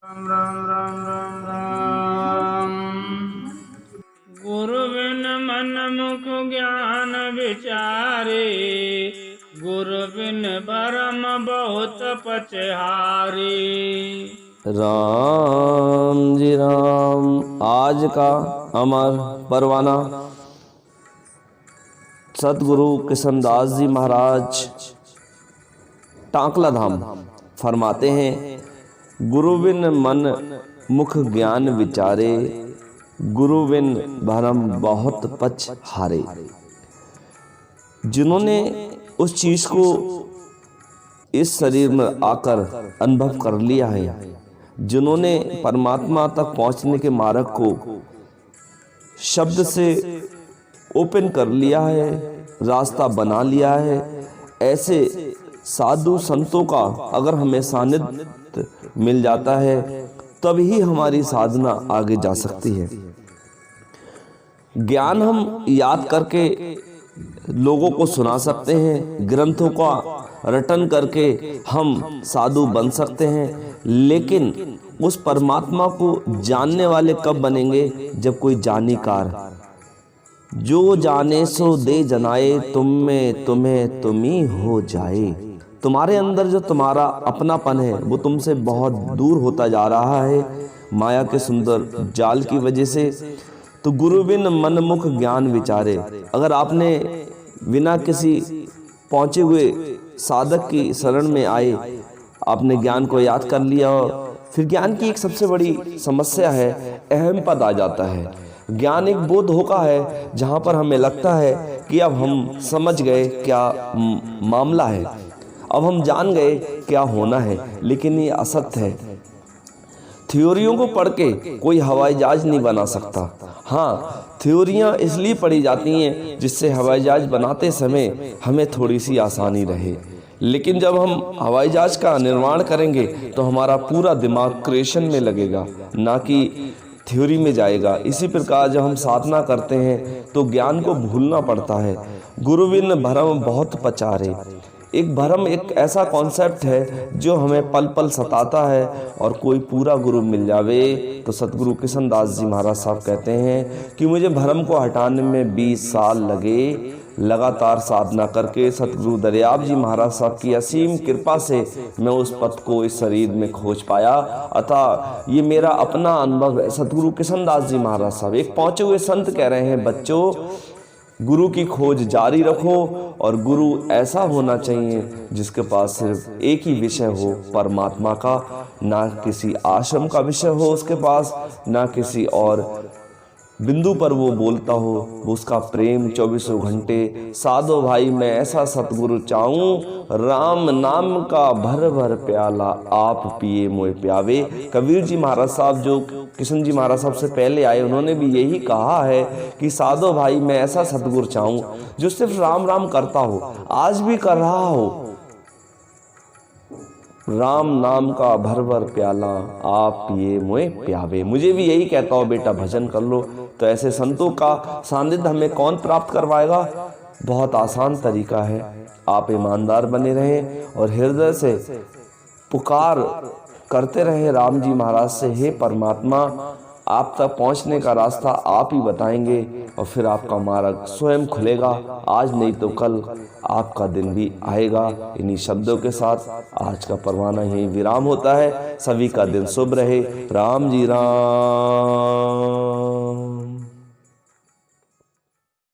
राम राम राम राम राम। गुरु बिन मन मुख ज्ञान विचारे, गुरु बिन परम बहुत पचहारे। राम जी राम। आज का अमर परवाना सतगुरु किशनदास जी महाराज टांकला धाम फरमाते हैं, गुरु बिन मन मुख ज्ञान विचारे, गुरु बिन भरम बहुत पच हारे। जिन्होंने उस चीज को इस शरीर में आकर अनुभव कर लिया है, जिन्होंने परमात्मा तक पहुंचने के मार्ग को शब्द से ओपन कर लिया है, रास्ता बना लिया है, ऐसे साधु संतों का अगर हमें सानिध्य मिल जाता है तभी हमारी साधना आगे जा सकती है। ज्ञान हम याद करके लोगों को सुना सकते हैं, ग्रंथों का रटन करके हम साधु बन सकते हैं, लेकिन उस परमात्मा को जानने वाले कब बनेंगे? जब कोई जानीकार, जो जाने सो दे जनाए, तुम में तुम्हें तुमी हो जाए। तुम्हारे अंदर जो तुम्हारा अपनापन है वो तुमसे बहुत दूर होता जा रहा है माया के सुंदर जाल की वजह से। तो गुरु बिन मन मुख ज्ञान विचारे। अगर आपने बिना किसी पहुंचे हुए साधक की शरण में आए, आपने ज्ञान को याद कर लिया, फिर ज्ञान की एक सबसे बड़ी समस्या है, अहम पद आ जाता है। ज्ञान एक वो धोखा है जहां पर हमें लगता है कि अब हम समझ गए क्या मामला है, अब हम जान गए क्या होना है, लेकिन ये असत्य है। थ्योरियों को पढ़ के कोई हवाई जहाज नहीं बना सकता। हाँ, थ्योरियां इसलिए पढ़ी जाती हैं जिससे हवाई जहाज बनाते समय हमें थोड़ी सी आसानी रहे, लेकिन जब हम हवाई जहाज का निर्माण करेंगे तो हमारा पूरा दिमाग क्रिएशन में लगेगा, ना कि थ्योरी में जाएगा। इसी प्रकार जब हम साधना करते हैं तो ज्ञान को भूलना पड़ता है। गुरु बिन भरम बहुत पचारे। एक भरम एक ऐसा कॉन्सेप्ट है जो हमें पल पल सताता है, और कोई पूरा गुरु मिल जावे तो सतगुरु किशनदास जी महाराज साहब कहते हैं कि मुझे भरम को हटाने में 20 साल लगे। लगातार साधना करके सतगुरु दरियाब जी महाराज साहब की असीम कृपा से मैं उस पथ को इस शरीर में खोज पाया। अतः ये मेरा अपना अनुभव है। सतगुरु किशनदास जी महाराज साहब एक पहुंचे हुए संत कह रहे हैं, बच्चों गुरु की खोज जारी रखो, और गुरु ऐसा होना चाहिए जिसके पास सिर्फ एक ही विषय हो, परमात्मा का, ना किसी आश्रम का विषय हो उसके पास, ना किसी और बिंदु पर वो बोलता हो, वो उसका प्रेम 24 घंटे। साधो भाई मैं ऐसा सतगुरु चाहूं, राम नाम का भर भर प्याला, आप पिए मोए प्यावे। कबीर जी महाराज साहब जो किशन जी महाराज साहब से पहले आए, उन्होंने भी यही कहा है कि साधो भाई मैं ऐसा सतगुरु चाहूं जो सिर्फ राम राम करता हो, आज भी कर रहा हो। राम नाम का भर भर प्याला, आप पिए मोए प्यावे। मुझे भी यही कहता हो बेटा भजन कर लो। तो ऐसे संतों का सानिध्य हमें कौन प्राप्त करवाएगा? बहुत आसान तरीका है, आप ईमानदार बने रहें और हृदय से पुकार करते रहे राम जी महाराज से, हे परमात्मा आप तक पहुंचने का रास्ता आप ही बताएंगे, और फिर आपका मार्ग स्वयं खुलेगा। आज नहीं तो कल आपका दिन भी आएगा। इन्हीं शब्दों के साथ आज का परवाना यहीं विराम होता है। सभी का दिन शुभ रहे। राम जी राम।